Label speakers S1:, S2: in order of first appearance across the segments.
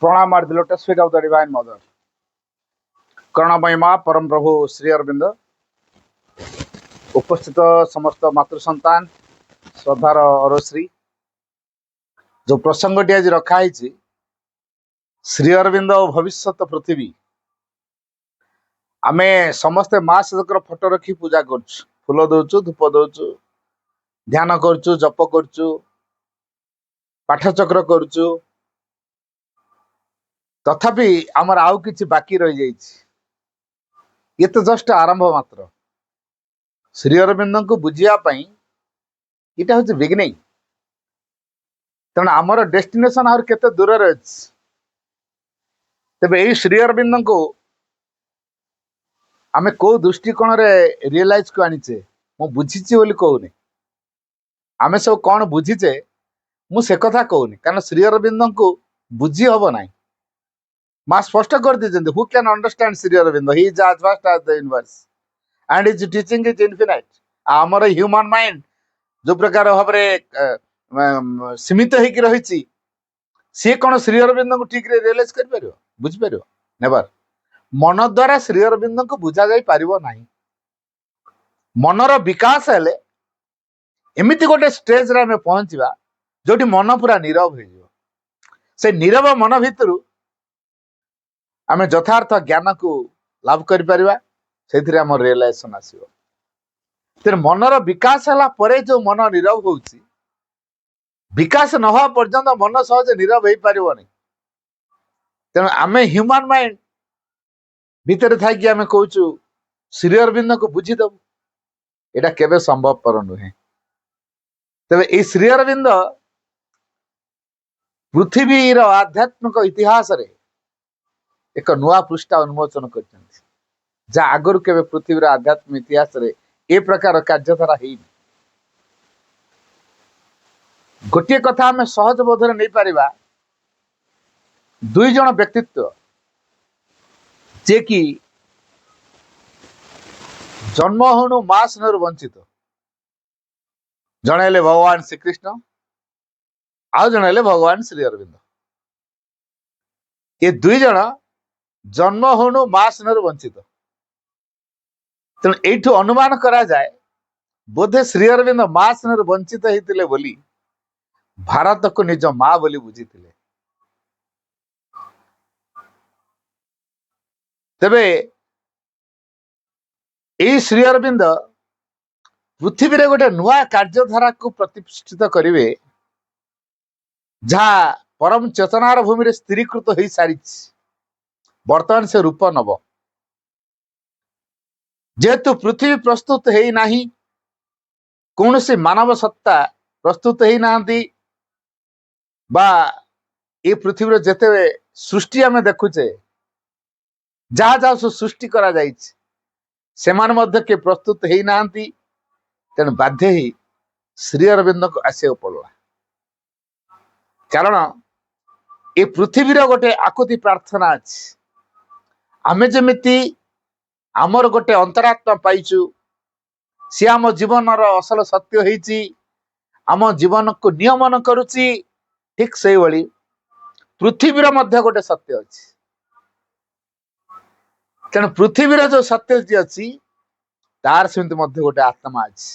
S1: प्रणाम are the lotus feet of the divine mother. करुणामयी माँ परम प्रभु श्री अरविंद उपस्थित समस्त मातृ संतान श्रद्धार अरश्री जो प्रसंगटी आज रखाई श्री अरविंद भविष्यत पृथ्वी आमे समस्ते माँ सदकर फोटो रखी पूजा करछु फूल दौचु धूप दौचु ध्यान करछु जप करछु पाठचक्र करछु तथापि आमर आउ किछि बाकी रही जाइछि ये तो जस्ट आरंभ मात्र श्री अरविंद को बुझिया पई इटा होछि बिगिनिंग तेणु आमर डेस्टिनेशन आहुरी केते दूर रे अछि तबे एई श्री अरविंद को आमे को दृष्टिकोण रे रियलाइज को आनिचे मु बुझिछि बोली कहूनी आमे सब कौन बुझिचे मु से कथा कहूनी कारण श्री अरविंद को बुझी हबो नाही माँ स्पष्ट कर दीजिए who can understand Shri Aurobindo he is as vast as the universe and his teaching is infinite आमर ह्यूमन माइंड जो प्रकार भाबरे सीमित होइकी रहिछि सी कोन श्री अरविंद को ठीक रे रियलाइज कर परियो बुझ परियो नेवर मन द्वारा श्री अरविंद को बुझा जाई परिबो नाही मनर विकास हेले एमिति गोटे स्टेज रे हमें पहुंचीबा जोटी मन पूरा नीरव हो जिवो से नीरव मन भितरु आमे यथार्थ ज्ञान को लाभ करि परिबा सेथिरे हम रियलाइजेशन आसीबो तेर मनर विकास हला परे जो मन नीरव होउची विकास न होआ पर्यंत मन सहज नीरव होई परिबोनी तेणु आमे ह्यूमन माइंड भितर थाकी आमे कहूचु श्री अरविंद को बुझी दबु एटा केबे संभव पर नुहे तबे ए श्री अरविंद पृथ्वीर आध्यात्मिक इतिहास रे एक नुआ पृष्ठा उन्मोचन करछन्ति जा आगरु केबे पृथ्वीर आध्यात्मिक इतिहास रे ए प्रकार कार्यधारा हेइनी गोटे कथा हमें सहज बोधरे नहीं पारिबा दुई जन व्यक्तित्व जे कि जन्म होनु मां स्नेहरु वंचित जणे हेले भगवान श्री कृष्ण आउ जणे हेले भगवान श्री अरविंद ये दुई जन जन्म होनु मां स्नेहरु वंचित तेणु एठू अनुमान करा जाए बोधे श्री अरविंद मां स्नेहरु वंचित हेतिले बोली भारत को निज मां बोली बुझीथिले तेबे ए श्री अरविंद पृथ्वी रे गोटे नुआ कार्यधारा को प्रतिष्ठित करिवे जहा परम चेतनार भूमि रे स्थिरीकृत हो सारी वर्तमान से रूप नब जेहेतु पृथ्वी प्रस्तुत है नाही कौन से मानव सत्ता प्रस्तुत है नांती बा ये पृथ्वी जेते सृष्टि आमे देखुचे जहा जहा सब सृष्टि करा जाइछ सेमान मध्य के प्रस्तुत है नांती तेणु बाध्य ही श्री अरविंद को आसे पड़ला कारण ये पृथ्वी गोटे आकुति प्रार्थना अछि आमे जेमिति आमर गोटे अंतरात्मा पाइचु सी आम जीवन असल सत्य होइछि आम जीवन को नियमन करुछि ठीक से भली पृथ्वी मध्य गोटे सत्य अछि तेणु पृथ्वी जो सत्य जी अछि तार सेमति मध्य गोटे आत्मा अछि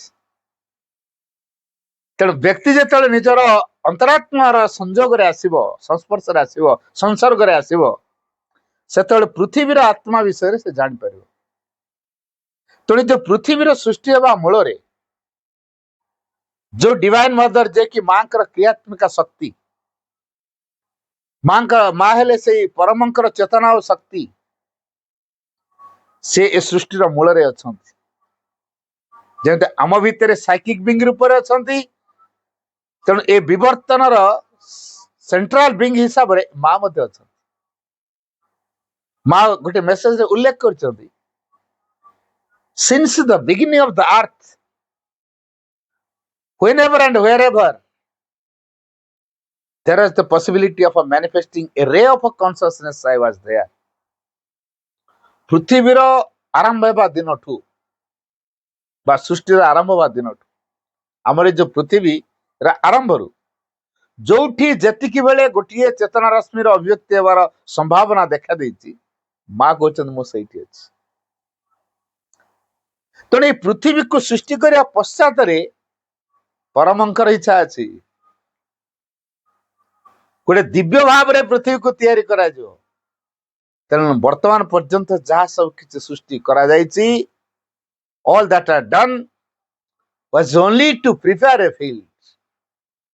S1: तेणु व्यक्ति जेतले निजर अंतरात्मार संयोग रे आसीबो संस्पर्श रे आसीबो संसर्ग रे आसीबो सेतले पृथ्वीर आत्मा विषय से जानि परिबो तेणु जो पृथ्वीर सृष्टि हेबा मूल रे जो डिवाइन मदर जे कि मां क्रियात्मक शक्ति मां हेले से परमंकर चेतना और शक्ति से ए सृष्टिर मूल रे अछंती जेते आम भितर साइकिक बिंग रूप रे अछंती तेणु ए विवर्तनर सेंट्रल बिंग हिसाब रे मां मध्य अछंती मां गोटे मेसेज रे उल्लेख करछंती since the beginning of the earth whenever and wherever there is the possibility of a manifesting a ray of a consciousness I was there पृथ्वीर आरंभ हेबा दिनठू बा सृष्टिर आरंभ हेबा दिनठू हमर जो पृथ्वी आरंभ रु जोठी जेतिकी बेले गोटे चेतना रश्मिर अभिव्यक्ति हेबार संभावना देखा देछि माँ कहते मु सही अच्छी तेणु पृथ्वी को सृष्टि करने पश्चात परमंकर इच्छा अच्छी गोटे दिव्य भाव में पृथ्वी को तैयारी करा जो तेणु वर्तमान पर्यंत जहाँ सब किसी सृष्टि करा जायछि all that are done was only to prepare a field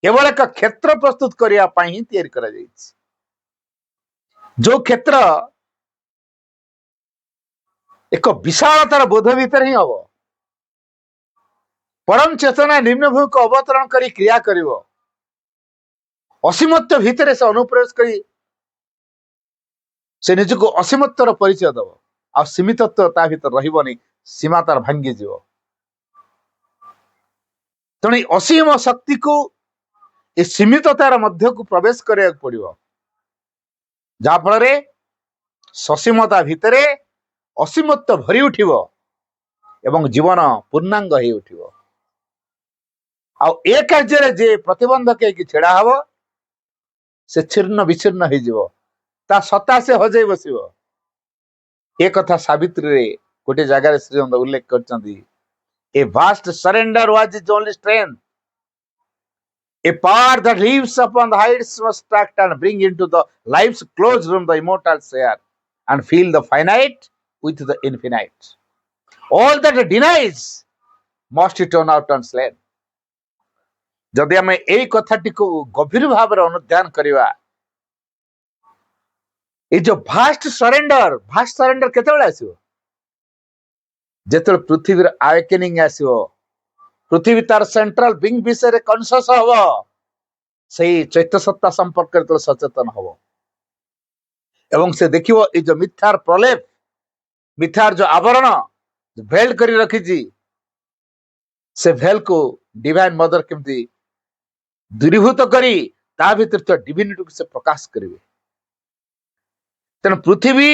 S1: केवल एक क्षेत्र प्रस्तुत करने ପାଇଁ ହିଁ ତିଆରି करा जायछि जो क्षेत्र एक विशालतार बोध भीतर ही हम परम चेतना निम्न भू को अवतरण करी क्रिया करिवो असीमत्व भितर से अनुप्रवेश करी से निजको असीमत्वर परिचय दब आ सीमितत्व ता भीतर रहिबनी सीमा तार भांगी जीव तेणु असीम शक्ति को ए सीमिततार मध्य को प्रवेश करिया पड़िबो जहा फल ससीमता भितर असीमत्व भरी उठिबो एवं जीवन पूर्णांग हो उठिबो आउ ए कार्य जे प्रतिबंधक कि छेड़ा हबो से छिन्न विच्छिन्न हो जीवो ता सत्ता से हजई बसिबो ए कथा सावित्री रे गोटे जगह श्रीमंत उल्लेख करचंदी a vast surrender was is only strength a power that lives upon the heights must act and bring into the life's closed room the immortal share and feel the finite with the infinite all that denies must turn out and slain जदि आम यही कथाटी को गभीर भाव में अनुध्यान करवा ये जो vast surrender केतेबेले आसीबो जेतेबेले पृथ्वी आवेकनिंग आसीबो पृथ्वी तार सेंट्रल बिंग विषय कनसस हबो सही चैत्य सत्ता संपर्क तो सचेतन हबो एवं से देखिबो ये जो मिथ्यार प्रलेप मिथ्यार जो आवरण भेल करी रखी से भेल को डिवाइन मदर केमती दूरीभूत करी ता भीतर तो डिविनिटी को से प्रकाश करिवे तेणु पृथ्वी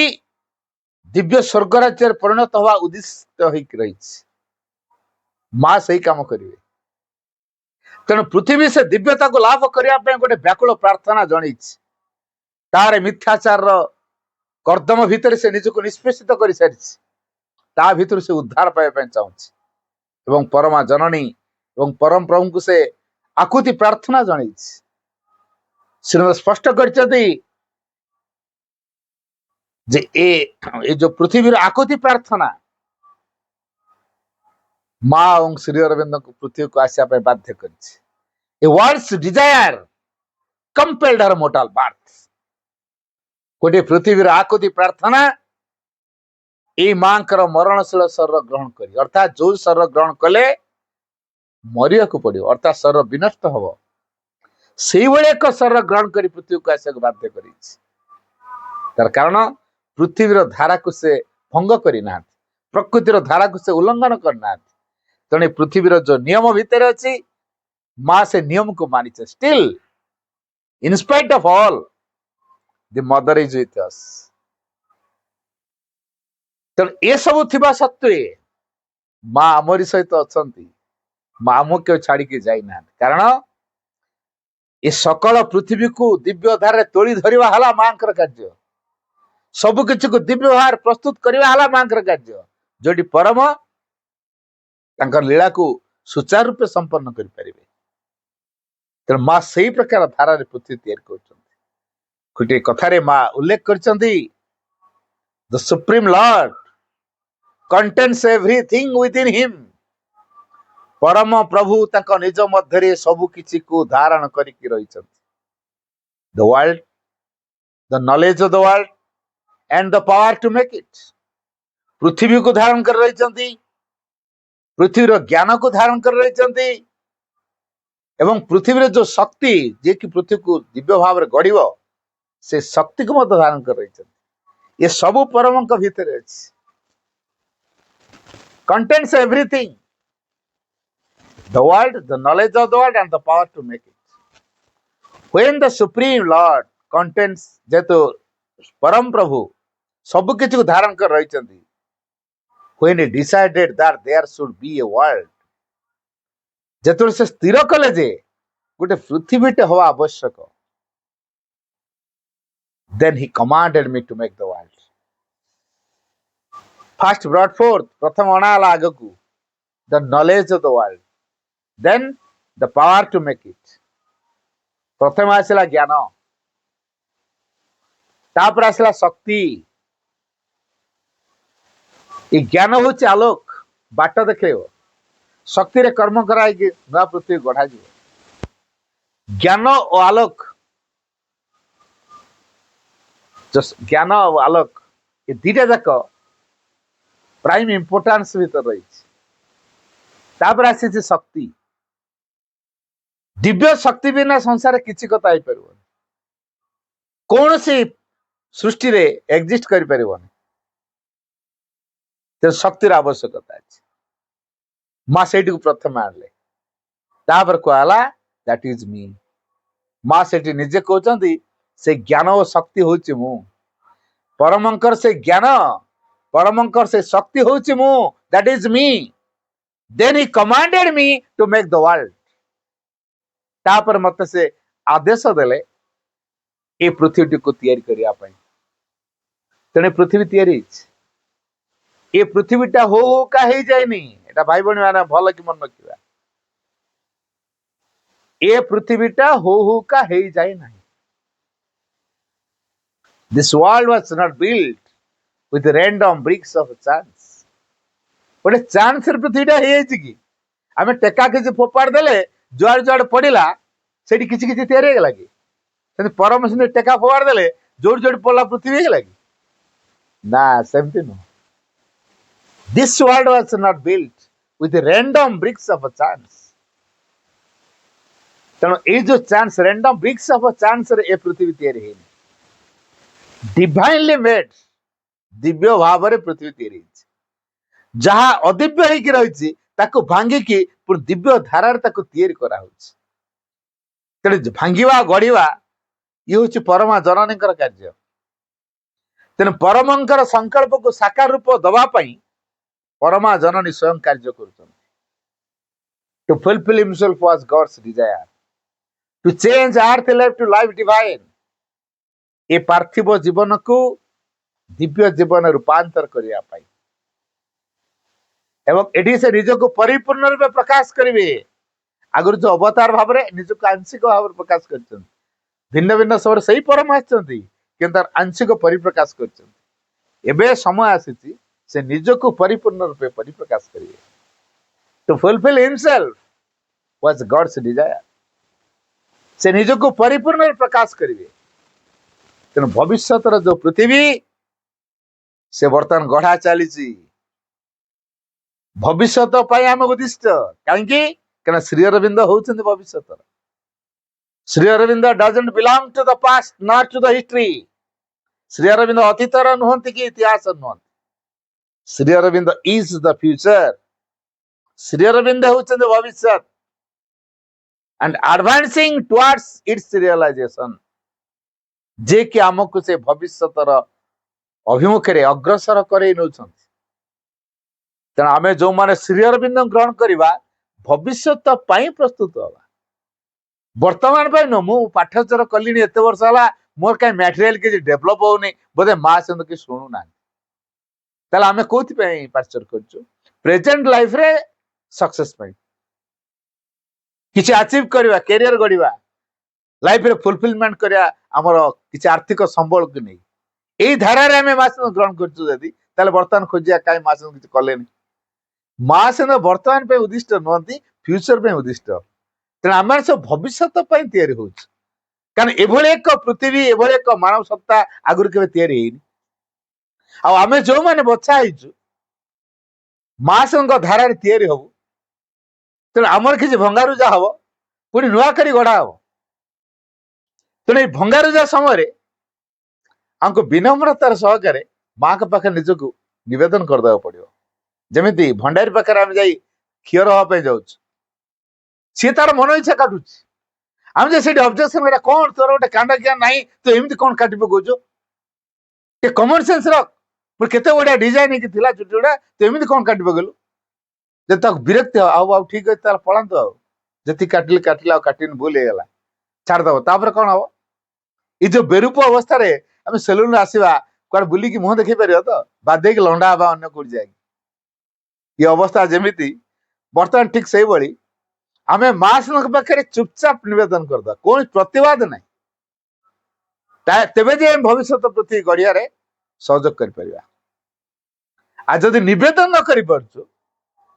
S1: दिव्य स्वर्ग राज्य परिणत हवा उद्दिष्ट होइक रही माँ सही काम करिवे तेणु पृथ्वी से दिव्यता को लाभ करने गोटे व्याकुल प्रार्थना जन तार मिथ्याचार कर्दम भितर से निजको निष्पेषित कर सारी ता भीतर से उद्धार पाइबा चाहूँ परमा जननी और परम प्रभु को से आकुति प्रार्थना जन श्रीमद स्पष्ट कर जो पृथ्वी आकुति प्रार्थना माँ और श्री अरविंद को पृथ्वी को आसापे बाध्य कर वर्ड्स डिजायर कंपेल्ड हर मोर्टल बर्थ गोटे पृथ्वी आकुति प्रार्थना ये माँ मरणशील शरीर ग्रहण कर अर्थात जो शरीर ग्रहण कले मरिया को पड़ो अर्थात शरीर विनष्ट हम से एक शरीर ग्रहण कर पृथ्वी को आसा बाध्य कर कारण पृथ्वीर धारा को से भंग करना प्रकृतिर धारा को से उल्लंघन करना तेणु पृथ्वीर जो नियम भितर अच्छी माँ से नियम को मानी still in spite of all the mother is with us तेणु ये सब थिबा सत्वे माँ आमरी सहित अच्छा माँ आमको क्यों छाड़ी जाइना कारण ये सकल पृथ्वी को दिव्य धारा तोली धरवा है माँ कार्य सबु किसी को दिव्य भाव प्रस्तुत करवा माँ कार्य जोटी परम लीला को सुचारू रूप संपन्न करें तेणु माँ से प्रकार धारा पृथ्वी तैयारी गोटे कथार माँ उल्लेख कर the supreme Lord contains everything with in him परम प्रभु तक निज मध्य सबु किसी को धारण करके रही the world the knowledge of the world and the power to make it पृथ्वी को धारण कर रही पृथ्वीर ज्ञान को धारण कर रही एवं पृथ्वी जो शक्ति जे कि पृथ्वी को दिव्य भाव में गढ़ से शक्ति को मत धारण कर रही ये सबु परम भितर contains everything the world, the knowledge of the world and the power to make it. When the supreme Lord contains जेतु परम प्रभु सब किसी को धारण कर रही when he decided that there should be a world जेतु से स्थिर कले जे गोटे पृथ्वीटे हवा आवश्यक then he commanded me to make the world first brought forth प्रथम अणाला आगकू the knowledge of the world then the power to make it प्रथम आसला ज्ञान तापर आसला शक्ति ये ज्ञान हूँ आलोक बाट देखेब शक्ति रे कर्म कराई नुआ पृथ्वी गढ़ा ज्ञान और आलोक ज्ञान और आलोक ये दीटा जाक प्राइम इंपोर्टान्स भीतर रही तापर आसी शक्ति दिव्य शक्ति बिना संसार किसी कथा हो पार कौन सी सृष्टि रे एग्जिस्ट कर पार शक्तिर आवश्यकता अच्छे माँ से प्रथम आनले तापर कहला दैट इज मी माँ से निजे कहते से ज्ञान और शक्ति होची मु परमंकर से ज्ञान परमंकर से शक्ति होची मु that is me then he commanded me to make the world तापर मत से आदेश देले ये पृथ्वी को तैयारी करिया पई तेने पृथ्वी तैयारी ये पृथ्वीटा हो का ही जाएनी एटा भाई बहनी माने भल कि मन रखिबा ये पृथ्वीटा हो का ही जाए नहीं this world was not built with random bricks of chance बड़े चांस पृथ्वीटा हे कि आमे टेका के फोपाड़ देले जुआड़ जुआड़ पड़िला सेठी किछि किछि तैयारी हे गेला कि परम से टेका फोपाड़ देले जोड़ जोड़ पड़ला पृथ्वी हे गेला कि ना सेमती no This world was not built with random bricks of a chance. तेणु ये जो chance random bricks of a chance रे ए पृथ्वी तैयारी है डिवाइनली मेड दिव्य भाव रे पृथ्वी तैयारी जहाँ अदिव्य होइकी रही ताको भांगी की पूरा दिव्य धारा ताको तैयारी करा होछि तेणु भांगिवा गढ़िवा ये होछि परमा जननीकर कार्य तेणु परमंकर संकल्प को साकार रूप दबा पाई परमा जननी स्वयं कार्य कर to fulfil himself was God's desire to change earth life to life divine ये पार्थिव जीवन को दिव्य जीवन रूपांतर करिया पाई एवं एडी से निज को परिपूर्ण रूप प्रकाश करिवे आगर जो अवतार भाव रे निज को आंशिक भाव प्रकाश करछन भिन्न भिन्न सब सही परम आछंती किंतु आंशिक परिप्रकाश करछन एबे समय आसीची से निज को परिपूर्ण रूपे परिप्रकाश करिए to fulfil himself was God's desire से निज को परिपूर्ण प्रकाश करिए तेणु भविष्य जो पृथ्वी से बर्तमान गढ़ा चली भविष्य आम उद्दिष्ट कहीं श्री अरविंद होउछन्ति भविष्य Shri Aurobindo doesn't belong to the past not to the history Shri Aurobindo अतीतर नुहंती कि इतिहास नुहंती Shri Aurobindo is the future Shri Aurobindo होउछन्ति भविष्य and advancing towards its realization जे कि आमको से भविष्यतर अभिमुखे रे अग्रसर करे नउछन्ति तेणु आमे जो माने श्री अरविंद ग्रहण करिबा भविष्यत पई प्रस्तुत होबा वर्तमान पई न मु पाठचर कलिनी एते वर्ष हला मोर काई मटेरियल के डेवलप होउनी बोधे मा संद के सुनु ना ताले आमे कोथि पई पाठचर करछु प्रेजेंट लाइफ रे सक्सेस पई किछि अचीव करबा करियर गढिबा लाइफ रे फुलफिलमेंट करिया हमर किछि आर्थिक संबल के नै एई धारा रे आमे मासन ग्रहण करछु जदी ताले वर्तमान खोजिया काई मासन किछि कलेनी मासन वर्तमान पे उद्दिष्ट नहंती फ्यूचर पे उद्दिष्ट तेणु आम सब भविष्य तैयारी हो कारण एभली एक पृथ्वी एभली एक मानव सत्ता आगुरी केबे तैयारी हेनी आम जो मैंने बछा होइछु मासन धारा तैयारी हबु तेणु आमर किसी भंगारुजा हम पुणी नुआ करी गढ़ा हम तेणु भंगारुजा समय हमको विनम्रतार सहकारे माँ के पाखे निजक निवेदन करदे पड़ो जमी भंडारी पाखे आम जा क्षीर हाँपे जाऊँ सी तार मन इच्छा काटुच आम जे ऑब्जेक्शन कौन तोर गोटे कांड ज्ञान ना तो एमती कौन काटी पकाउछ कमन सेन्स रख केते बढ़िया डिजाइन थिला चुटी गुड़ा तो एमती कौन काटी पकेलु जब तक विरक्ति आउ ठीक अच्छे पलांतु जति काटिले काटिले आ काटिन भूल ହେଇଗଲା ଛାଡିଦବ ତାପରେ କଣ ହବ ଏ ଯୋଉ ବେରୁପ ଅବସ୍ଥାରେ ଆମେ ସେଲୁନ ଆସିବା କୁଆଡେ ବୁଲିକି ମୁହଁ ଦେଖେଇ ପାରିବା ତ ବାଦେଇକି ଲଣ୍ଡା ହବା ଅନ୍ୟ କୋଉଠି ଯାଇକି ଏ ଅବସ୍ଥା ଯେମିତି ବର୍ତ୍ତମାନ ଠିକ ସେଇଭଳି ଆମେ ମାଙ୍କ ପାଖରେ ଚୁପଚାପ ନିବେଦନ କରିଦବା କୌଣସି ପ୍ରତିବାଦ ନାହିଁ ତେବେ ଯେ ଭବିଷ୍ୟତ ପ୍ରତି ଗଢିଆରେ ସହଯୋଗ କରିପାରିବା ଆଉ ଯଦି ନିବେଦନ ନ କରିପାରୁଛୁ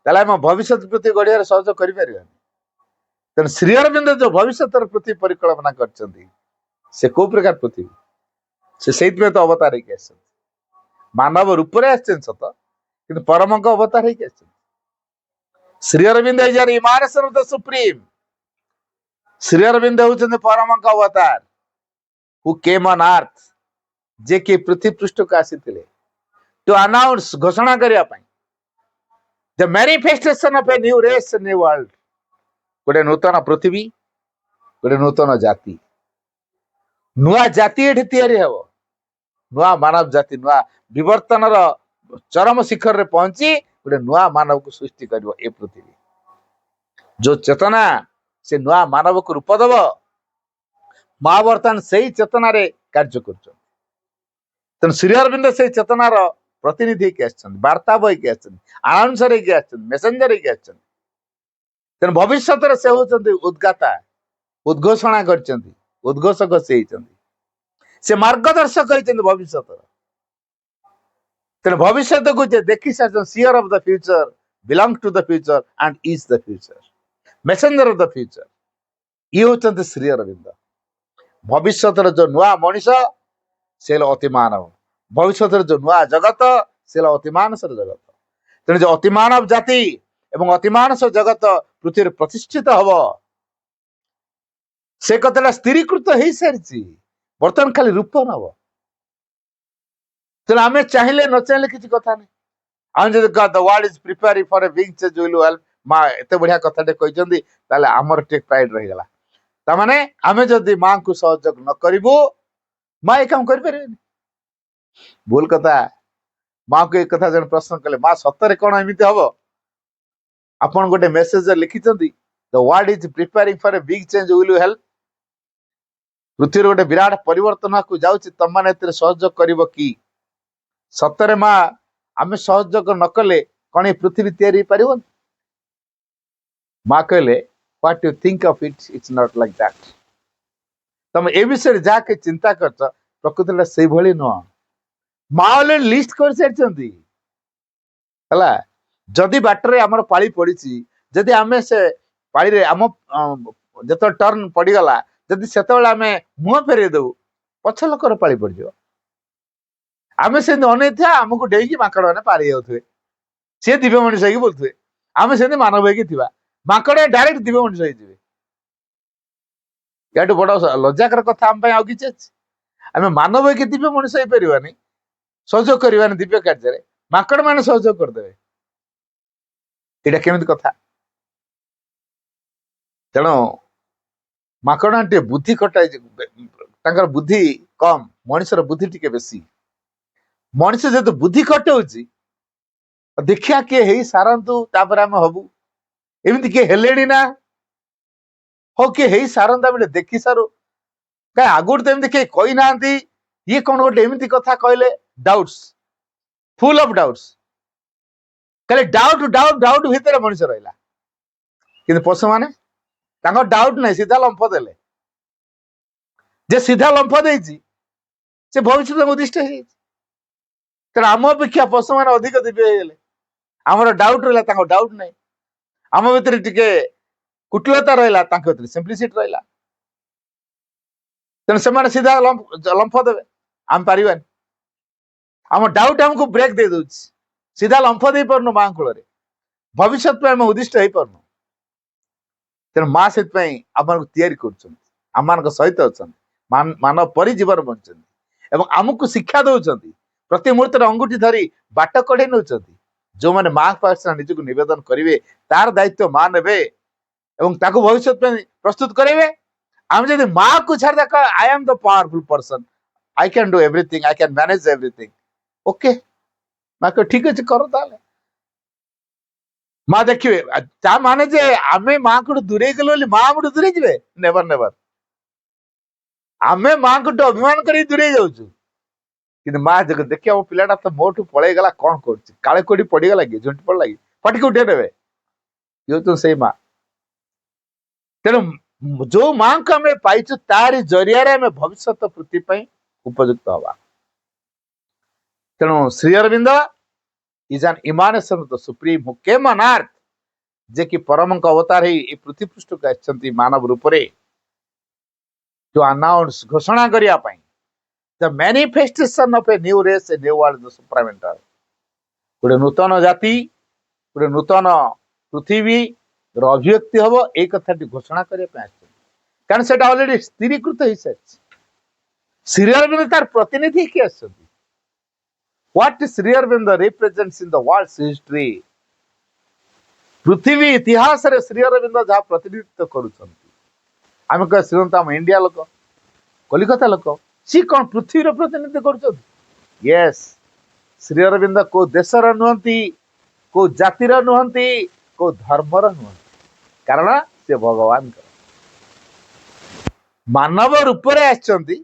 S1: ତାହେଲେ ଆମେ ଭବିଷ୍ୟତ ପ୍ରତି ଗଢିଆରେ ସହଯୋଗ କରିପାରିବାନି ତେଣୁ ଶ୍ରୀ ଅରବିନ୍ଦ ଯୋଉ ଭବିଷ୍ୟତର ପ୍ରତି ପରିକଳ୍ପନା କରିଛନ୍ତି ସେ କୋଉ ପ୍ରକାର ପୃଥିବୀ ସେ ସେଇଥିପାଇଁ ତ ଅବତାର ହେଇକି ଆସିଛନ୍ତି ମାନବ ରୂପରେ ଆସିଛନ୍ତି ସତ କିନ୍ତୁ ପରମଙ୍କ ଅବତାର ହେଇକି ଆସିଛନ୍ତି Shri Aurobindo is emanation of the supreme Shri Aurobindo ହେଉଛନ୍ତି ପରମଙ୍କ ଅବତାର ହୁ କେମ୍ ଅନ୍ ଆର୍ଥ ଯେ କି ପୃଥିବୀ ପୃଷ୍ଠକୁ ଆସିଥିଲେ ଟୁ ଆନାଉନ୍ସ ଘୋଷଣା କରିବା ପାଇଁ the manifestation of a new race new world ଗୋଟେ ନୂତନ ପୃଥିବୀ ଗୋଟେ ନୂତନ ଜାତି ନୂଆ ଜାତି ଏଠି ତିଆରି ହେବ ନୂଆ ମାନବ ଜାତି ନୂଆ ବିବର୍ତ୍ତନର ଚରମ ଶିଖରରେ ପହଞ୍ଚି ଗୋଟେ ନୂଆ ମାନବକୁ ସୃଷ୍ଟି କରିବ ଏ ପୃଥିବୀ ଯୋଉ ଚେତନା ସେ ନୂଆ ମାନବକୁ ରୂପ ଦେବ ମା ବର୍ତ୍ତମାନ ସେଇ ଚେତନାରେ କାର୍ଯ୍ୟ କରୁଛନ୍ତି ତେଣୁ ଶ୍ରୀ ଅରବିନ୍ଦ ସେଇ ଚେତନାର ପ୍ରତିନିଧି ହେଇକି ଆସିଛନ୍ତି ବାର୍ତ୍ତା ବହିକି ଆସିଛନ୍ତି ଆନାଉନ୍ସର ହେଇକି ଆସିଛନ୍ତି ମେସେଞ୍ଜର ହେଇକି ଆସିଛନ୍ତି ତେଣୁ ଭବିଷ୍ୟତରେ ସେ ହଉଛନ୍ତି ଉଦ୍ଗାତା ଉଦ୍ଘୋଷଣା କରିଛନ୍ତି ଉଦ୍ଘୋଷକ ସେ ହେଇଛନ୍ତି ସେ ମାର୍ଗଦର୍ଶକ ହେଇଛନ୍ତି ଭବିଷ୍ୟତର ତେଣୁ ଭବିଷ୍ୟତକୁ ଯେ ଦେଖି ସାରିଛନ୍ତି seer of the future belong to the future and is the future messenger of the future ଇଏ ହଉଛନ୍ତି ଶ୍ରୀ ଅରବିନ୍ଦ ଭବିଷ୍ୟତର ଯୋଉ ନୂଆ ମଣିଷ ସେ ହେଲା ଅତି ମାନବ ଭବିଷ୍ୟତରେ ଯୋଉ ନୂଆ ଜଗତ ସେ ହେଲା ଅତି ମାନସର ଜଗତ ତେଣୁ ଯୋଉ ଅତି ମାନବ ଜାତି ଏବଂ ଅତି ମାନସ ଜଗତ ପୃଥିବୀରେ ପ୍ରତିଷ୍ଠିତ ହବ ସେ କଥାଟା ସ୍ଥିରୀକୃତ ହେଇସାରିଛି ବର୍ତ୍ତମାନ ଖାଲି ରୂପ ନବ ତେଣୁ ଆମେ ଚାହିଁଲେ ନ ଚାହିଁଲେ କିଛି କଥା ନାହିଁ ଆମେ ଯଦି ଦ world is preparing for A big change will help ମା ଏତେ ବଢିଆ କଥାଟେ କହିଛନ୍ତି ତାହେଲେ ଆମର ଟିକେ ପ୍ରାଇଡ ରହିଗଲା ତାମାନେ ଆମେ ଯଦି ମାଙ୍କୁ ସହଯୋଗ ନ କରିବୁ ମା ଏ କାମ କରିପାରିବେନି ଭୁଲ କଥା ମାକୁ ଏ କଥା ଜଣେ ପ୍ରଶ୍ନ କଲେ ମା ସତରେ କଣ ଏମିତି ହବ ଆପଣ ଗୋଟେ ମେସେଜ ଲେଖିଛନ୍ତି ଦ world is preparing for A big change will help ପୃଥିବୀରେ ଗୋଟେ ବିରାଟ ପରିବର୍ତ୍ତନକୁ ଯାଉଛି ତମମାନେ ଏଥିରେ ସହଯୋଗ କରିବ କି ସତରେ ମା ଆମେ ସହଯୋଗ ନ କଲେ କଣ ଏ ପୃଥିବୀ ତିଆରି ହେଇପାରିବନି ମା କହିଲେ what you think of it it's not like that ତମେ ଏ ବିଷୟରେ ଯାହା କିଛି ଚିନ୍ତା କରୁଛ ପ୍ରକୃତରେ ସେଇଭଳି ନୁହଁ ମା ଅଲରେଡି ଲିଷ୍ଟ କରିସାରିଛନ୍ତି ହେଲା ଯଦି ବାଟରେ ଆମର ପାଳି ପଡିଛି ଯଦି ଆମେ ସେ ପାଳିରେ ଆମ ଯେତେବେଳେ ଟର୍ନ ପଡିଗଲା ଯଦି ସେତେବେଳେ ଆମେ ମୁହଁ ଫେରେଇ ଦବୁ ପଛ ଲୋକର ପାଳି ପଡିଯିବ ଆମେ ସେମିତି ଅନେଇଥିବା ଆମକୁ ଡେଇଁକି ମାଙ୍କଡ ମାନେ ପାରି ଯାଉଥିବେ ସିଏ ଦିବ୍ୟ ମଣିଷ ହେଇକି ବୋଲୁଥିବେ ଆମେ ସେମିତି ମାନବ ହେଇକି ଥିବା ମାଙ୍କଡ ଡାଇରେକ୍ଟ ଦିବ୍ୟ ମଣିଷ ହେଇଯିବେ ୟାଠୁ ବଡ ଲଜ୍ଜାକର କଥା ଆମ ପାଇଁ ଆଉ କିଛି ଅଛି ଆମେ ମାନବ ହେଇକି ଦିବ୍ୟ ମଣିଷ ହେଇପାରିବାନି ସହଯୋଗ କରିବାନି ଦିବ୍ୟ କାର୍ଯ୍ୟରେ ମାଙ୍କଡ ମାନେ ସହଯୋଗ କରିଦେବେ ଏଇଟା କେମିତି କଥା ତେଣୁ ମାଙ୍କଡ ଟିକେ ବୁଦ୍ଧି କଟାଇ ତାଙ୍କର ବୁଦ୍ଧି କମ ମଣିଷର ବୁଦ୍ଧି ଟିକେ ବେଶୀ ମଣିଷ ଯେହେତୁ ବୁଦ୍ଧି କଟଉଛି ଦେଖିବା କିଏ ହେଇ ସାରନ୍ତୁ ତାପରେ ଆମେ ହବୁ ଏମିତି କିଏ ହେଲେଣି ନା ହଉ କିଏ ହେଇ ସାରନ୍ତା ବେଳେ ଦେଖି ସାରୁ କାହିଁ ଆଗରୁ ତ ଏମିତି କେହି କହିନାହାନ୍ତି ଇଏ କଣ ଗୋଟେ ଏମିତି କଥା କହିଲେ ଡାଉଟ୍ସ ଫୁଲ ଅଫ ଡାଉଟ୍ସ ଖାଲି ଡାଉଟ୍ ଡାଉଟ୍ ଡାଉଟ୍ ଭିତରେ ମଣିଷ ରହିଲା କିନ୍ତୁ ପଶୁମାନେ ତାଙ୍କର ଡାଉଟ୍ ନାହିଁ ସିଧା ଲମ୍ଫ ଦେଲେ ଯେ ସିଧା ଲମ୍ଫ ଦେଇଛି ସେ ଭବିଷ୍ୟତ ଉଦ୍ଦିଷ୍ଟ ହେଇଯାଇଛି ତେଣୁ ଆମ ଅପେକ୍ଷା ପଶୁମାନେ ଅଧିକ ଦିବ୍ୟ ହେଇଗଲେ ଆମର ଡାଉଟ୍ ରହିଲା ତାଙ୍କ ଡାଉଟ୍ ନାହିଁ ଆମ ଭିତରେ ଟିକେ କୁଟିଳତା ରହିଲା ତାଙ୍କ ଭିତରେ ସିମ୍ପ୍ଲିସିଟି ରହିଲା ତେଣୁ ସେମାନେ ସିଧା ଲମ୍ଫ ଦେବେ ଆମେ ପାରିବାନି ଆମ ଡାଉଟ୍ ଆମକୁ ବ୍ରେକ୍ ଦେଇ ଦଉଛି ସିଧା ଲମ୍ଫ ଦେଇପାରୁନୁ ମା କୂଳରେ ଭବିଷ୍ୟତ ପାଇଁ ଆମେ ଉଦ୍ଦିଷ୍ଟ ହେଇପାରୁନୁ ତେଣୁ ମା ସେଥିପାଇଁ ଆମମାନଙ୍କୁ ତିଆରି କରୁଛନ୍ତି ଆମମାନଙ୍କ ସହିତ ଅଛନ୍ତି ମାନବ ପରି ଜୀବନ ବଞ୍ଚୁଛନ୍ତି ଏବଂ ଆମକୁ ଶିକ୍ଷା ଦଉଛନ୍ତି ପ୍ରତି ମୁହୂର୍ତ୍ତରେ ଅଙ୍ଗୁଠି ଧରି ବାଟ କଢେଇ ନେଉଛନ୍ତି ଯୋଉମାନେ ମା ପାଖରେ ନିଜକୁ ନିବେଦନ କରିବେ ତାର ଦାୟିତ୍ୱ ମା ନେବେ ଏବଂ ତାକୁ ଭବିଷ୍ୟତ ପାଇଁ ପ୍ରସ୍ତୁତ କରିବେ ଆମେ ଯଦି ମାକୁ ଛାଡିଦେବା I am the powerful person I can do everything I can manage everything okay ମା ଠିକ ଅଛି କର ତାହେଲେ माँ देखिए ता माने जे आमे माँ को दूरे गलो बोली माँ हमठू दूरे जिवे नेवर नेवर आमे माँ को अभिमान करी दूरे जाउछु कि माँ जब देखिए मो पिलाटा तो मोठू पळेई गला कोन करछि काळे कोडी पड़ी गला कि झुंट पड़ लागी फटके उठे देबे यो तो सही माँ तेणु जो माँ को आम पाइछु तारी जरिया आम भविष्य पृथ्वी उपयुक्त हवा तेणु Shri Aurobindo is an emanation of the supreme who came on earth जे कि परम अवतार ही पृथ्वी पृष्ठ को आछंती मानव रूप रे जो अनाउंस घोषणा करिया पई the manifestation of a new race a new world the supramental गोटे नूतन जाति गोटे नूतन पृथ्वी अभिव्यक्ति हम ये कथा घोषणा करने कारण से ऑलरेडी स्थिरीकृत हो सारी श्री अरविंद तार प्रतिनिधि किए what Shri Aurobindo represents in the world's history पृथ्वी इतिहास रे श्री अरविंद जहाँ प्रतिनिधित्व करें कह श्रीमंत आम इंडिया लोक कलिकता लोक सी कौन पृथ्वी प्रतिनिधित्व कर यस श्री अरविंद को देशर नुहति को जातिर नुहति को धर्मर नुहति कारण से भगवान मानव रूप में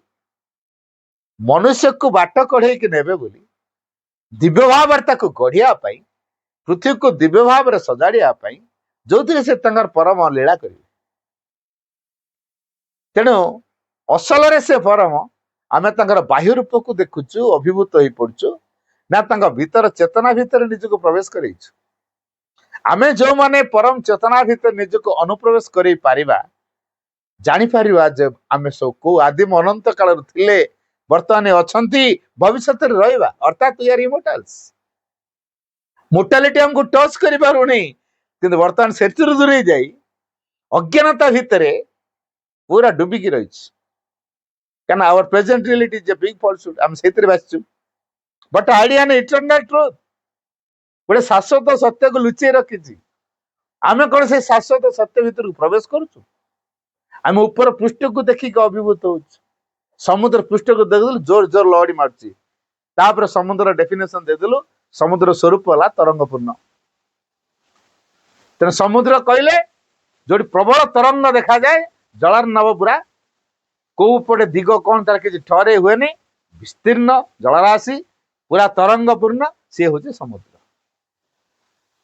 S1: मनुष्य को बाट कढ़े नेबे बोली दिव्य भाव गढ़िया पृथ्वी को दिव्य भाव सजाड़िया जो से परम लीला करेंगे तेणु असल से परम आम बाह्य रूप को देखुचु अभिभूत हो पड़चु ना भीतर चेतना भीतर निजक प्रवेश कर आमे जो माने परम चेतना भीतर निजक अनुप्रवेश कर जापर जे आम सब को आदिम अनंत काल थिले वर्तमान अछंती भविष्य रहिबा अर्थात वी आर इमोर्टल्स मोर्टालिटी हमको टच कर पारुनी किंतु वर्तमान से दूर जाई अज्ञानता भितर पूरा डुबिकी रही क्या our present reality is a big falsehood हम से बासचु बट आइडिया ने इटर्नल ट्रुथ गोटे शाश्वत सत्य को लुचई रखी आम कौन से शाश्वत सत्य भीतर प्रवेश करुचु आम ऊपर पृष्ठ को देखिक अभिभूत हो समुद्र पृष्ठ को देखदेलु जोर जोर लहड़ी मार्ची तापर समुद्र डेफिनेशन देदेलु समुद्र स्वरूप वाला तरंगपूर्ण तेना समुद्र कहले जो प्रबल तरंग देखा जाए जलार नव पूरा कौपटे दिग कौन तार किसी ठहरे हुए नहीं विस्तीर्ण जलराशि पूरा तरंगपूर्ण सी हूँ समुद्र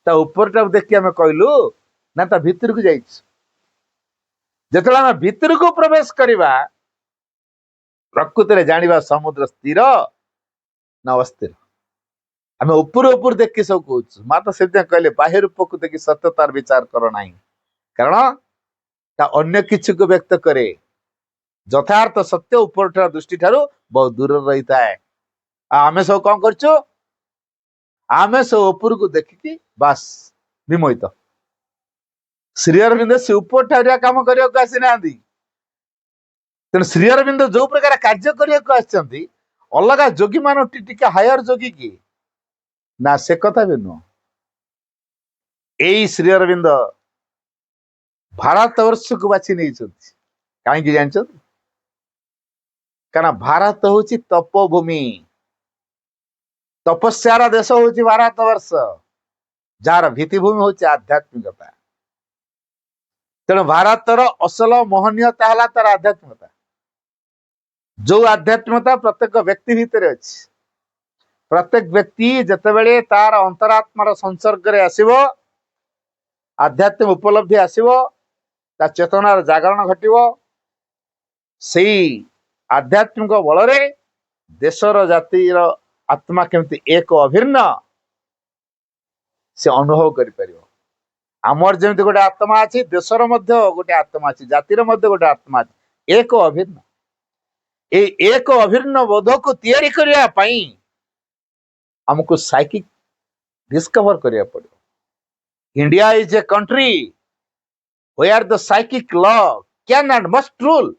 S1: ता ऊपर देखिए आम कहलु ना ता भीतर को जाइए जिते आम भीतर को प्रवेश करवा प्रकृत में जाना समुद्र स्थिर न अस्थिर आम ऊपर ऊपर देखी सब कह माँ तो से कहले बाह्य रूप को देखी सत्यतार विचार कर ना कारण अन्य किसी को व्यक्त करे यथार्थ सत्य ऊपर दृष्टि ठारू बहुत दूर रही है आम सब कौन कर आम सब ऊपर को देखिकी बास विमोहित श्री अरविंद से ऊपर ठारिया काम करने को आसी ना तेणु श्री अरविंद जो प्रकार कार्य करने अलग जोगी मान टी हायर जोगी की ना से कथा भी नुह यही श्री अरविंद भारत वर्ष को बाछी नहीं कहीं जान कारण भारत हूँ तपोभूमि तपस्यार देश हूँ भारत वर्ष जार भित्तिभूमि हूँ आध्यात्मिकता तेणु भारतर असल मोहनीयता है तार आध्यात्मिकता जो आध्यात्मिकता प्रत्येक व्यक्ति भितर अच्छी प्रत्येक व्यक्ति जितेबले तार अंतरात्मार संसर्ग रे आसिबो आध्यात्मिक उपलब्धि आसिबो ता चेतनार जागरण घटिबो सेई आध्यात्मिक बल रे देशर जातिर आत्मा केमती एक अभिन्न से अनुभव करि परिबो आमर जेमती गोटे आत्मा अछि देशर मध्य गोटे आत्मा अछि जातिर मध्य गोटे आत्मा अछि एक अभिन्न ए एक अभिन्न बोध को तैयारी करिया पई हमको साइकिक डिस्कवर करिया पड़ो India is a country where the psychic law can and must rule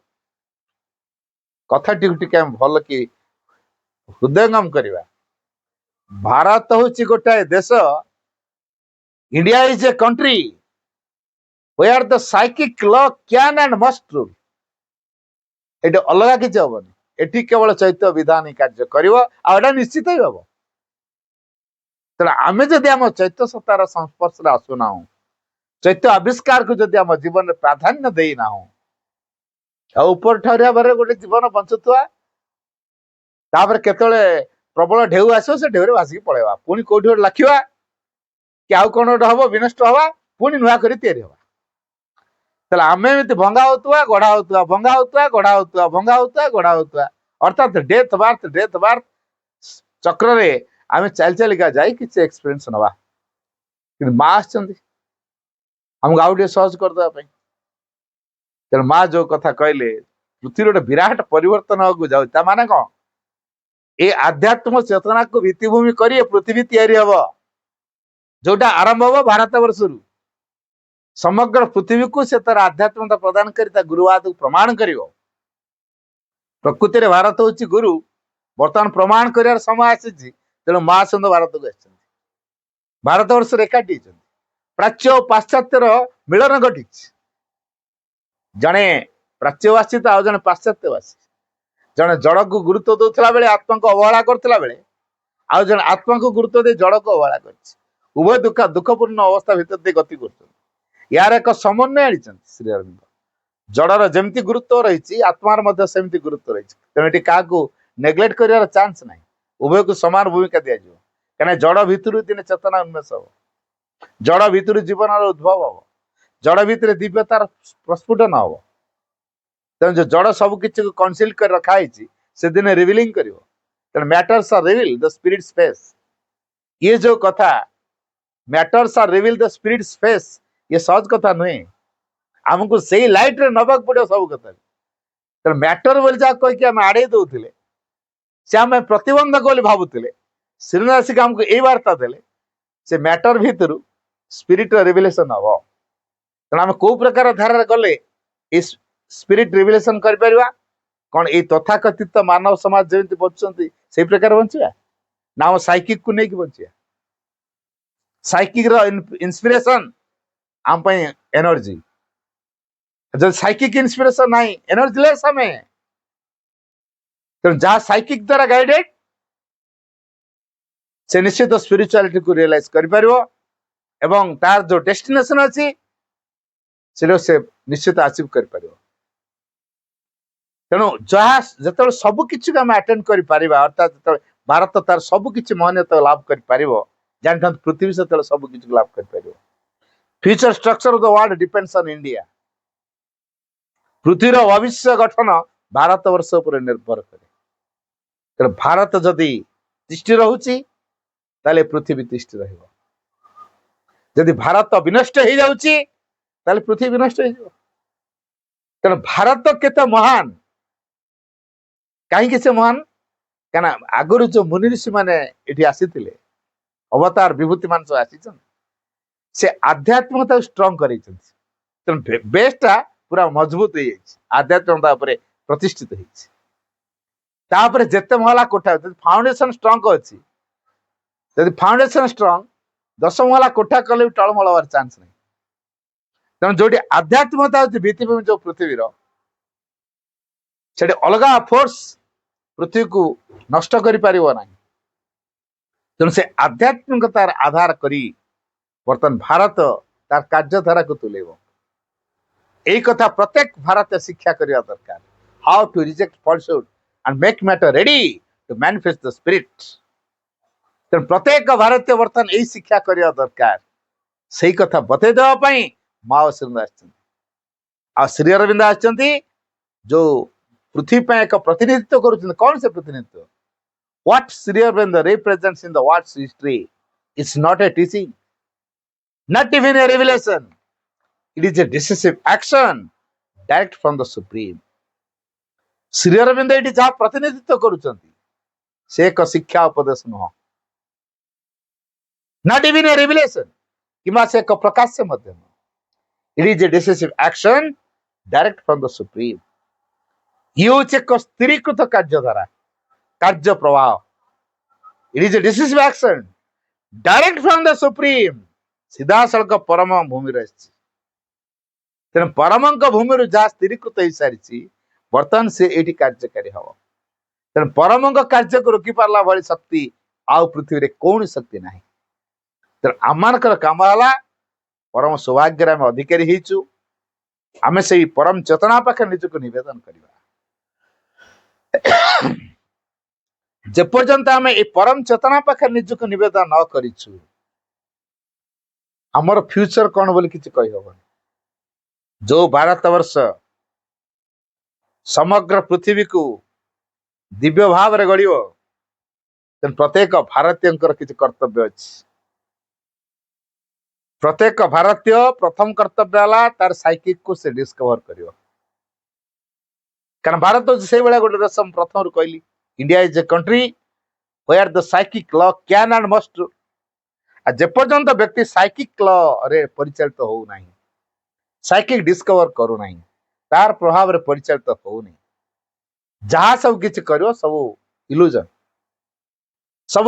S1: कथा टिके भल कि हृदयंगम करवा भारत हूँ गोटाए देश India is a country where the psychic law can and must rule ये अलग किसी हेनी एटी केवल चैत्य विधान कार्य कर निश्चित ही हम तेणु आम जदि आम चैत्य सत्तार संस्पर्श आसुना चैत्य आविष्कार को जदि आम जीवन में प्राधान्य देना ऊपर ठहरिया बारे गोटे जीवन बंचुवा केतले प्रबल ढेउ आसो से ढेउ भासिक पलैया पुणी कौटी गोटे लखा कि आउ कौन गोटे हम विनष्ट हवा पुणी नुआ कर आम एमती भंगा होता गढ़ा होता भंगा होता गढ़ा होता भंगा होता गढ़ा होता अर्थात डेथ बार्थ चक्र रे आम चल चलिका जाई किसी एक्सपीरियंस नवा कि माँ आमको आउ टे सहज करदे तेणु माँ जो कथा कहले पृथ्वी गोटे विराट परिवर्तन होगा जाऊँ माने कौन ये आध्यात्म चेतना को भित्तिभूमि कर पृथ्वी तैयारी हम जोटा आरंभ हम भारत वर्ष समग्र पृथ्वी को से तार आध्यात्मता प्रदान कर गुरुवाद को प्रमाण कर प्रकृति भारत हूँ गुरु बर्तमान प्रमाण कर समय आसी तेणु महासंध भारत को भारत वर्ष एकाठी प्राच्य और पाश्चात्यर मिलन घटी जड़े प्राच्यवासी तो आउ जड़े पाश्चात्यवासी जड़े जड़ को गुरुत्व दौला बेले आत्मा को अवहेला करता बेले आउ जड़े आत्मा को गुरुत्व दे जड़ को अवहेला कर उभय दुखपूर्ण अवस्था भितर गति कर यार एक समन्वय आनी श्री अरविंद जड़र जमती गुरुत्व रही आत्मार सेमती गुरुत्व रही तेणु ये क्या नेग्लेक्ट कर चांस ना उभय को समान भूमिका दि कहीं जड़ भितर दिन चेतना उन्मेष हम जड़ भितर जीवन उद्भव हम जड़ भितर दिव्यतार प्रस्फुटन हम तेणु जो जड़ सबकि कनसिल कर रखाई से दिन रिविलिंग कर matters are reveal the spirit face ये जो कथा matters are reveal the spirit face ये सहज कथा नुहे आमको से लाइट रे नबाक पड़ो सब कथा तेणु मैटर बोली जहाँ कहीकि आम आड़े दौले से आम प्रतिबंधक बोली भावुले श्रीनाथ सिंह आमको यही वार्ता देले से मैटर भितर स्पिरिट रिविलेशन हम तेणु आम कौ प्रकार धारा गले इस स्पिरिट रिविलेशन कर कौन ये तथाकथित मानव समाज जमी बचुंट से प्रकार बचा ना आम साइकिक को लेकिन बचा साइकिक इंस्पिरेशन आम एनर्जी जब साइकिक इंस्पिरेशन ना एनर्जी लेस आम तेणु जहाँ साइकिक द्वारा गाइडेड से निश्चित स्पिरिचुआलिटी को रियलाइज कर तार जो डेस्टिनेशन अच्छी से निश्चित अचीव कर तेणु जहाँ जो सबकि आम अटेंड कर अर्थात जो भारत तार सबकि मान्यता लाभ कर जानते पृथ्वी से सबकि लाभ कर future structure of the world depends on India पृथ्वीर भविष्य गठन भारत वर्ष पर निर्भर करे भारत जदि तिष्ठि रोचे ताले पृथ्वी तिष्ठि रही भारत विनष्ट हो जाउची ताले पृथ्वी विनष्ट हो तेणु भारत केते महान कहीं से महान क्या आगुरी जो मुनि ऋषि मैंने ये आसी अवतार विभूति मान सब आसी से आध्यात्मिकता स्ट्रंग कर तेणु बेसटा पूरा मजबूत हो आध्यात्मिकता प्रतिष्ठित होपर जिते महला कोठा फाउंडेशन स्ट्रंग अच्छी जब फाउंडेशन स्ट्रंग 10 महला कोठा कले भी टलमल हमार चांस नहीं तेणु जो आध्यात्मिकता होती भित्तिभूमि जो पृथ्वी से अलग फोर्स पृथ्वी को नष्ट कर तेणु से आध्यात्मिकतार आधार करी बर्तमान भारत तार कार्यधारा को तुलेब यही कथा प्रत्येक भारतीय शिक्षा करने दरकार how to reject falsehood and make matter ready to manifest the spirit तेणु प्रत्येक भारतीय बर्तमान यही शिक्षा करने दरकार से कथा बतई देवाई माँ श्री आ श्री अरविंद आछंती जो पृथ्वी पे एक प्रतिनिधित्व करुछन कौन से प्रतिनिधित्व what Shri Aurobindo represents in the world's history it's not a teaching not even a revelation it is a decisive action direct from the supreme Shri Aurobindo ये जहाँ प्रतिनिधित्व करुछंती से एक शिक्षा उपदेश नुह not even a revelation keema से एक प्रकाश मध्यम it is a decisive action direct from the supreme ये होचे एक स्थिरीकृत कार्यधारा कार्य प्रवाह it is a decisive action direct from the supreme सीधा सड़क परम भूमि रही तेना परम भूमि जहाँ स्थिरीकृत हो सारी बर्तमान से ये कार्यकारी हम तेना परम कार्य को रोकी पार्ला भाई शक्ति आउ पृथ्वी रे कौन शक्ति ना ତେଣୁ ଆମମାନଙ୍କର କାମ ହେଲା परम सौभाग्य आम अधिकारी होइचु आमे से परम चेतना पाखे निजक निवेदन करवा जेपर्यंत आमे ए परम चेतना पाखे निजक निवेदन न करिछु हमर फ्यूचर कौन बोली किछि कहि हबन जो भारत वर्ष समग्र पृथ्वी को दिव्य भाव रे गड़ियो तेन प्रत्येक भारतीय किछि कर्तव्य अछि प्रत्येक भारतीय प्रथम कर्तव्य है तार साइकिक को से डिस्कवर करियो कारण भारत से भाया गोटे देश प्रथम कहली India is a country where the psychic law can and must जेपर्यंत व्यक्ति साइकिक लॉ रे परिचालित हो नहीं साइकिक डिस्कवर करू नहीं तार प्रभाव रे परिचालित हो नहीं जहाँ सब किछि करियो सब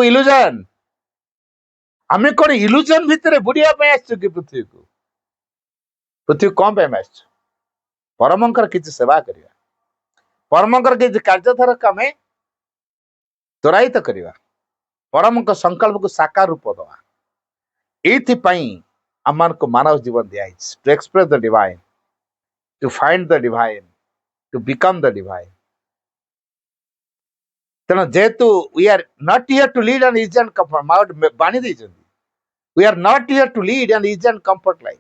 S1: इल्यूजन आमे कोन इल्यूजन भितर बुड़िया पे आछछु कि पृथ्वी कौन पे आछछु परमंकर किछि सेवा करिया परमंकर किछि कार्यधारा कमे त्वरायित करिवा परमंक संकल्प को साकार रूप दवा एथि पई अमन को मानव जीवन दिया to express the divine to find the divine to become the divine तेना जेतु we are not here to lead an ease and comfort माउट बाणी दी we are not here to lead an easy and comfort life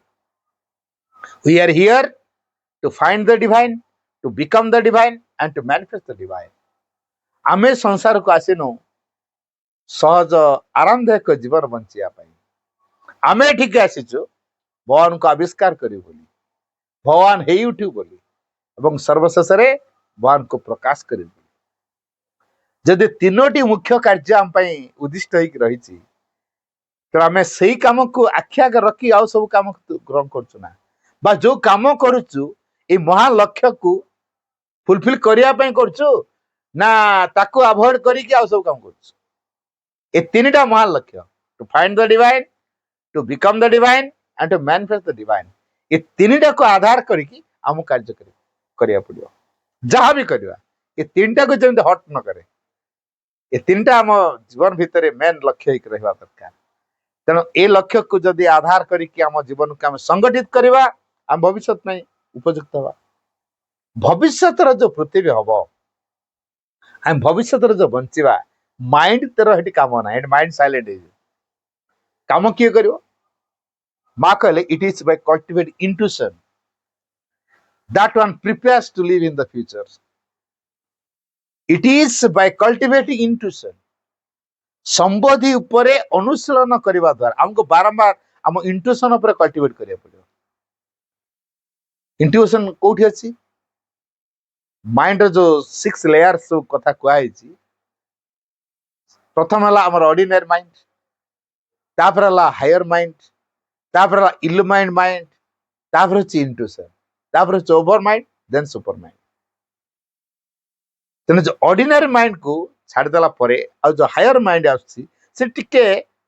S1: we are here to find the divine to become the divine and to manifest the divine आमे संसार को आसिनु सहज आरामदायक जीवन बंचिया पाई आमे ठीक आसीचु भगवान को आविष्कार करी बोली भगवान हे उठू बोली एवं सर्वशेष रे भगवान को प्रकाश करी बोली जदि तीनोटी मुख्य कार्य आम पई उद्दिष्ट होई रही तो आम से कम को आखि आगे रखी आउ सब कम ग्रहण कर जो कम करुचु ये महान लक्ष्य को फुलफिल करने करचु ना ताको अवॉइड करके आउ सब काम करचु ये तीनटा महान लक्ष्य to find the divine to become the divine and to manifest the divine ये तीनटा को आधार करके आम कार्य करिया पड़ियो जहाँ भी करवा ये तीनटा को जमी हट न करे ये तीनटा आम जीवन भितर मेन लक्ष्य ही रहा दरकार तेणु ए लक्ष्य को जदि आधार करके आम जीवन को आम संगठित करवा आम भविष्य में उपयुक्त हवा भविष्य जो पृथ्वी हम आम भविष्य जो बंचवा माइंड तेर हेटी काम ना माइंड साइलेंट काम किए कर माँ कहले it is by cultivate intuition that one prepares to live in the future it is by cultivating intuition संबोधि उपरे अनुशीलन करने द्वारा हमको बारंबार आम इंट्यूशन उपर कल्टिवेट करिया पड़ियो इंट्यूशन कोठी अछि माइंड जो 6 लेयर्स कथा कहै छी प्रथम हला हमर ऑर्डिनरी माइंड तापर हला हायर माइंड तापर हला इल्यूमाइंड माइंड तापर अछि इंट्यूशन तापर अछि overmind then supermind तेने जो ऑर्डिनरी माइंड को छाड़ देला परे आ जो हायर माइंड आछि से टिके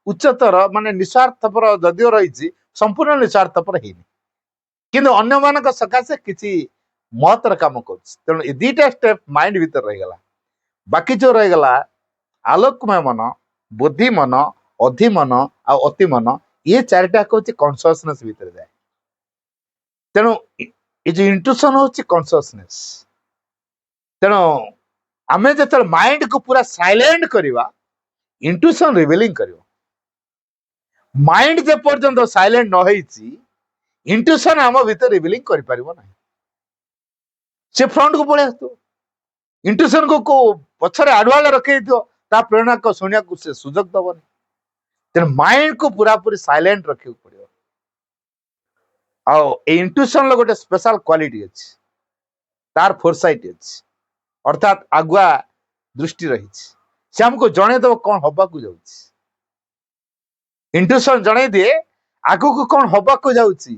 S1: उच्चतर माने निस्वार्थपर जदियो रही संपूर्ण निस्वार्थपर हेनी किंतु अन्य मानक सकाशे किछि महत्तर काम कर तेणु ये दुईटा स्टेप माइंड भीतर रही गला बाकी जो रही गला आलोकमय मन बुद्धि मन अधि मन आ अति मन ये चारिटा हूँ कॉन्शियसनेस भीतर जाए तेणु ये जो इंट्यूशन हूँ कॉन्शियसनेस तेणु आमे जो माइंड को पूरा साइलेंट करवा इंट्यूशन रिवीलिंग करियो माइंड जे पर्यंत साइलेंट न होईची इंट्यूशन आम भीतर रिवीलिंग करि परिबो नाही से फ्रंट को पळे आतो इंट्यूशन को पछरे आडवाले रखे दियो ता प्रेरणा को सुनिया को से सुजग दबनी तेन माइंड को पूरा पूरी साइलेंट रखे पड़ियो आ ए इंट्यूशन लो गोटे स्पेशल क्वालिटी अछि तार फोरसाइट अछि अर्थात आगुआ दृष्टि रही से हमको जने दब कौन हवा को जाउछि इंट्यूशन जने दिए आगु को कौन हवा को जाउछि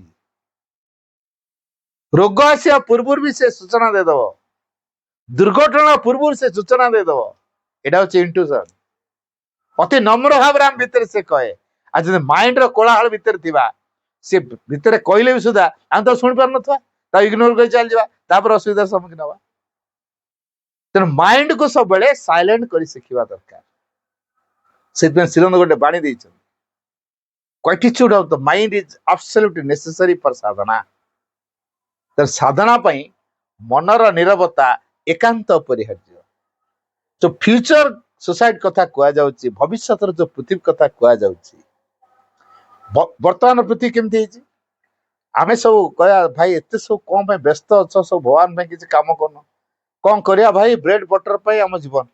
S1: रोग आसिया पूर्व भी से सूचना दे दब दुर्घटना पूर्व से सूचना दे दब एटा होछि इंट्यूशन अति नम्र भाव हम भीतर से कहे आज माइंड रो कोलाहल भीतर थिबा से भीतर कहले भी सुधा हम तो सुन पार नथवा ता इग्नोर कर चल जावा तापर असुविधा सम्मुखीन हवा तेणु माइंड को सब बड़े साइलेंट कर शिखा दरकार से श्रीरंद गोटे बाणी quietude of the mind is absolutely necessary for sadhana. तर साधना पई मनर नीरवता एकांत अपरिहार्य। जो फ्यूचर सोसाइटी कथा कुआ जाउची, भविष्य जो पृथ्वी कथा कुआ जाउची, वर्तमान पृथ्वी केमती ହେଇଛି, आमे सब कहया भाई एते सब कौन पे व्यस्त अछ, सब भगवान पे किसी काम करन, कौन करिया भाई ब्रेड बटर पे आम जीवन।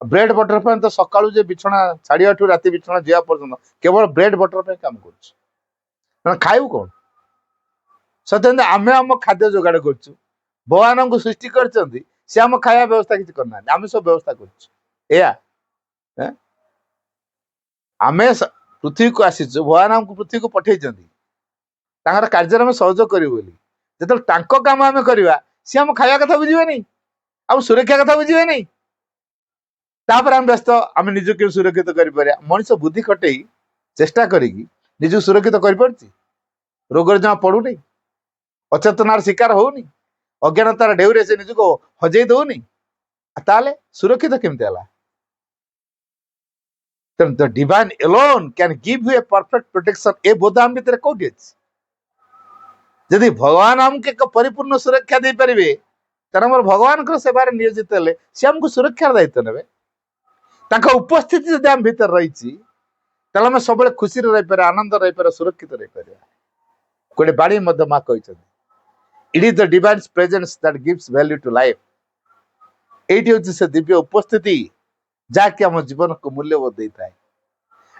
S1: ब्रेड बटर पे तो सकाळू जे बिछଣା छाड़िया ठू राति बिछଣା जिया पर्यंत केवल ब्रेड बटर पे काम कर खाइबू कौन। सत्य आमे आम खाद्य जोगाड़ करछु, भगवान हमको सृष्टि करछंती, से आम खाया व्यवस्था किसी करना, आमे सब व्यवस्था करछु। एया आमे पृथ्वी को आसीछु, भगवान हमको पृथ्वी को पठेइछंती तांकर कार्य में सहयोग करियो बोली। जेतल तांको काम आमे करिवा, से आम खाया कथा बुझिबे नहीं, आ सुरक्षा कथा बुझिबे नहीं। तापर आम व्यस्त, आम निज के सुरक्षित करि परिया। मनुष्य बुद्धि खटेई चेष्टा करिकी निज सुरक्षित करि परछि, रोगर जमा पड़ू नहीं, अचेतनार शिकार होनी, अज्ञानतार ढेउरे से निजको हजई दउनी, ताले सुरक्षित केमते हला। The divine alone can give you a perfect protection. ए बोध आम भीतर कोठी अछि। यदि भगवान हमके परिपूर्ण सुरक्षा दे पारिबे, तर हमर भगवान को सेवार नियोजित हेले से हमको सुरक्षा दायित्व नेबे। तांका उपस्थिति यदि आम भीतर रहिछि, ताले हम सबले खुशी रे रहि पारे, आनंद रहि पारे, सुरक्षित रहि पारे। कोडे बाणी मध्य मा कहिछन, it is the divine presence that gives value to life. एटी होछि से दिव्य उपस्थिति जाके हम जीवन को मूल्यबोध देता है।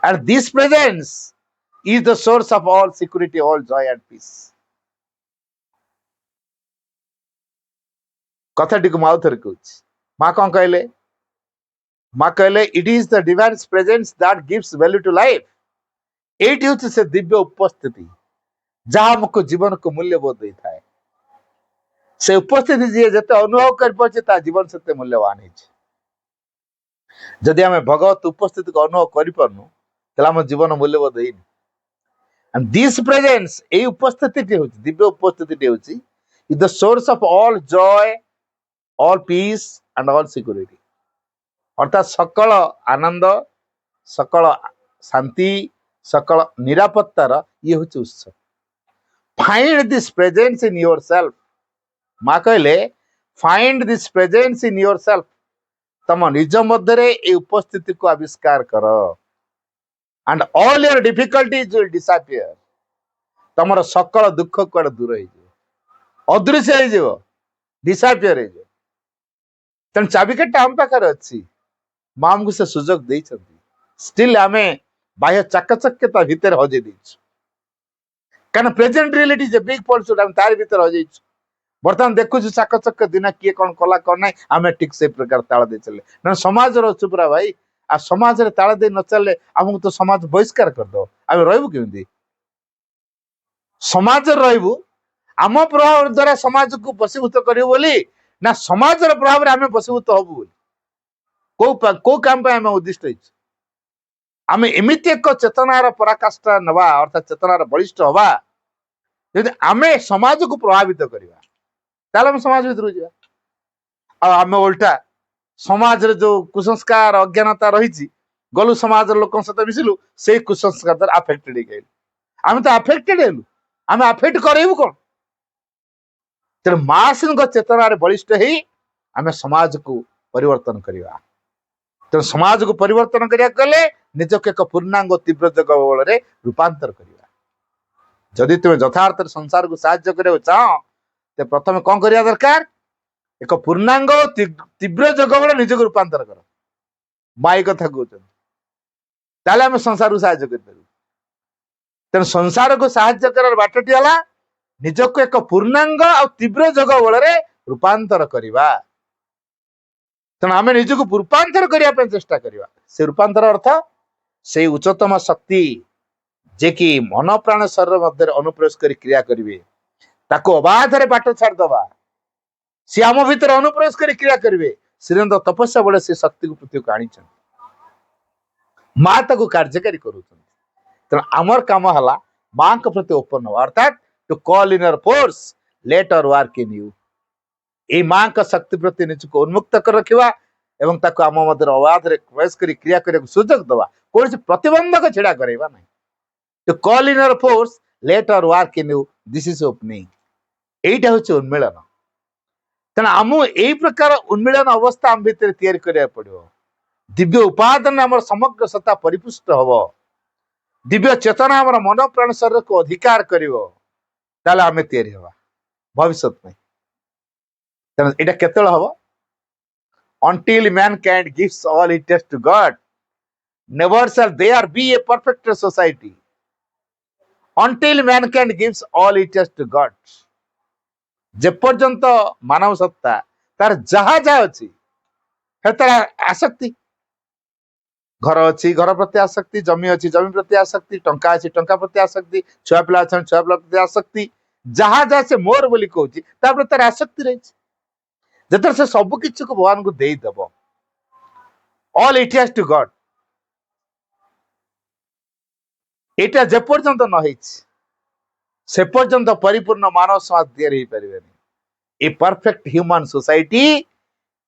S1: And this presence is the source of all security, all joy and peace. कथाटी को माउ थर कहूछि, माँ कौन कहले, माँ कहले it is the divine presence that gives value to life. एटी होछि से दिव्य उपस्थिति जहाँ हमको जीवन को मूल्यबोध देता है। से उपस्थिति जी जते अनुभव कर पाछे ता जीवन सत्य मूल्यवान है। जदि आम भगवत उपस्थिति को अनुभव कर पारनु, तला हम जीवन मूल्यबोध है। एंड दिस प्रेजेंस, ए उपस्थिति होछि, दिव्य उपस्थिति होछि, is the source of all joy, all peace and all security. अर्थात सकल आनंद, सकल शांति, सकल निरापत्तार ये होछि उत्स। Find this presence in yourself. माँ कहले find this presence in yourself. तम निज मध्य ए उपस्थिति को आविष्कार कर। And all your difficulties will disappear. तमर सकल दुख कुआडे दूर हो, अदृश्य हो, डिसअपियर हो। तेणु चाबिकाठी आम पाखे अच्छी, माँ हमको से सुजोग देइछंती। स्टिल आमे बाह्य चाकचक्यता भीतर हजे देइछु, कारण present reality is a big falsehood. हम तार भीतर हजे बर्तमान देखु चाकचक दिन किए कौन कला कौन ना, आम ठीक से प्रकार ताल दे चले ना समाज रचु पूरा भाई। आ समाज रे ताल दे न चले आमको तो समाज बहिष्कार करदो, आम रहबु केमती। समाज रहबु आम प्रभाव द्वारा समाज को बसीभूत करियो बोली ना, समाज रे प्रभाव रे आम बसीभूत हबु बोली। को काम पे आम उद्दिष्ट होइछ। आम एमिति एक चेतनार पराकाष्ठा नवा, अर्थात चेतनार बलिष्ठ हवा। यदि आमे समाज को प्रभावित करिवा, ताले हम समाज भीतर जा। आम उल्टा समाज रे जो कुसंस्कार अज्ञानता रही गलु, समाज लोक सहित मिसिलु, से कुसंस्कार द्वारा अफेक्टेड गए। आम तो अफेक्टेड हेलु, आम अफेक्ट करेबु कौन। तेणु मास चेतनार बलिष्ठ ही आम समाज को परिवर्तन करिवा। तेणु समाज को परिवर्तन करिया गले निजक एक पूर्णांग तीव्र जग बल रूपांतर करिवा। जदि तुम यथार्थ संसार को साहाय्य करियो चाहो, ते प्रथम कौन करिया दरकार, एक पूर्णांग तीव्र जग बल निजक रूपांतर कर। माई कथा कहते ताले आम संसार को साहाय्य कर। तेणु संसार को साहाय्य कर बाटटी हला निजक एक पूर्णांग और तीव्र जग बल रूपांतर करिवा। तेणु आम निजक रूपांतर करने चेष्टा करिवा। से रूपांतर अर्थ से उच्चतम शक्ति जे कि मन प्राण शरीर मध्य अनुप्रवेश कर क्रिया करिवे, ताको अबाध रे बाट छाड़दबा। सी आम भीतर अनुप्रवेश कर क्रिया करिवे। श्रीरंद्र तपस्या बड़े से शक्ति को पृथ्वी को आनी, माँ ताको कार्यकारी करूँ। तेणु आमर काम हला माँ के प्रति ओपन हो, अर्थात to call in your force, let और वर्क इन यू। ए माँ का शक्ति प्रति निजको उन्मुक्त कर रखिवा एवं ताको आम मध्य अबाध रे प्रवेश कर क्रिया करने सुजोग दवा, कौन प्रतिबंधक छिड़ा करवा नहीं। To call in your force let और work in you this is opening एटा हूँ उन्मिलन तेना आम यही प्रकार उन्मिलन अवस्था आम भितर तैयारी करिया पड़िबो दिव्य उपादान आम समग्र सत्ता परिपुष्ट हबो दिव्य चेतना आम मन प्राण शरीर को अधिकार करिवो ताले आमे तैयारी हवा भविष्य में तेना एटा केतल हबो until mankind gives all it has to God never shall there be a perfect society until mankind gives all it has to God जेपर्यंत मानव सत्ता तार जहा जहा अच्छी तार आसक्ति घर अच्छी घर प्रति आसक्ति जमी अच्छी जमी प्रति आसक्ति टंका अच्छी टंका प्रति आसक्ति छुआ पिला अच्छा छुआ पिला प्रति आसक्ति जहा जहा से मोर बोली कहूँ तार आसक्ति रही जत से सब किसी को भगवान को देदेव all it has to God एटा जेपर्यंत न से पर्यंत परिपूर्ण मानव समाज तैयारी a perfect human society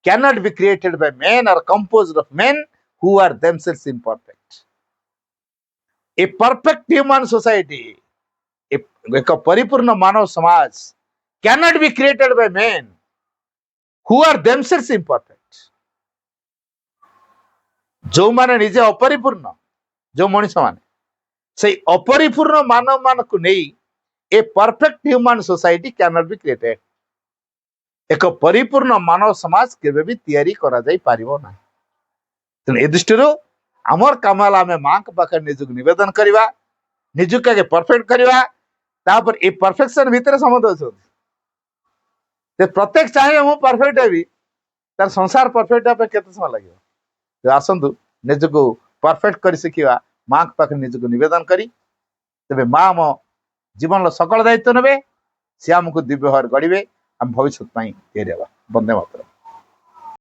S1: cannot be created by men or composed of men who are themselves imperfect. A perfect human society, एक परिपूर्ण मानव समाज cannot be created by men who are themselves imperfect. जो माने निजे अपरिपूर्ण जो मनुष्य माने से अपरिपूर्ण मानव मान को नहीं ए perfect human society cannot be created एक परिपूर्ण मानव समाज केबे भी तैयारी करा जाई पारिबो ना तेन ए दृष्टि आमर कामाला आमे मां के पाखे निजुक निवेदन करिवा निजुक के परफेक्ट करिवा तापर ए परफेक्शन भीतर समझ अछि ते प्रत्येक चाहे मु परफेक्ट हेबी तार संसार परफेक्ट पे केते समय लागियो तो आसंतु निजुक परफेक्ट करि सिखिवा मां के पाखे निजुक निवेदन करी तबे मां मो जीवन सकल दायित्व नेबे से आमको दिव्य भाव गढ़े आम भविष्य तैयारी हवा। वंदे मातरम।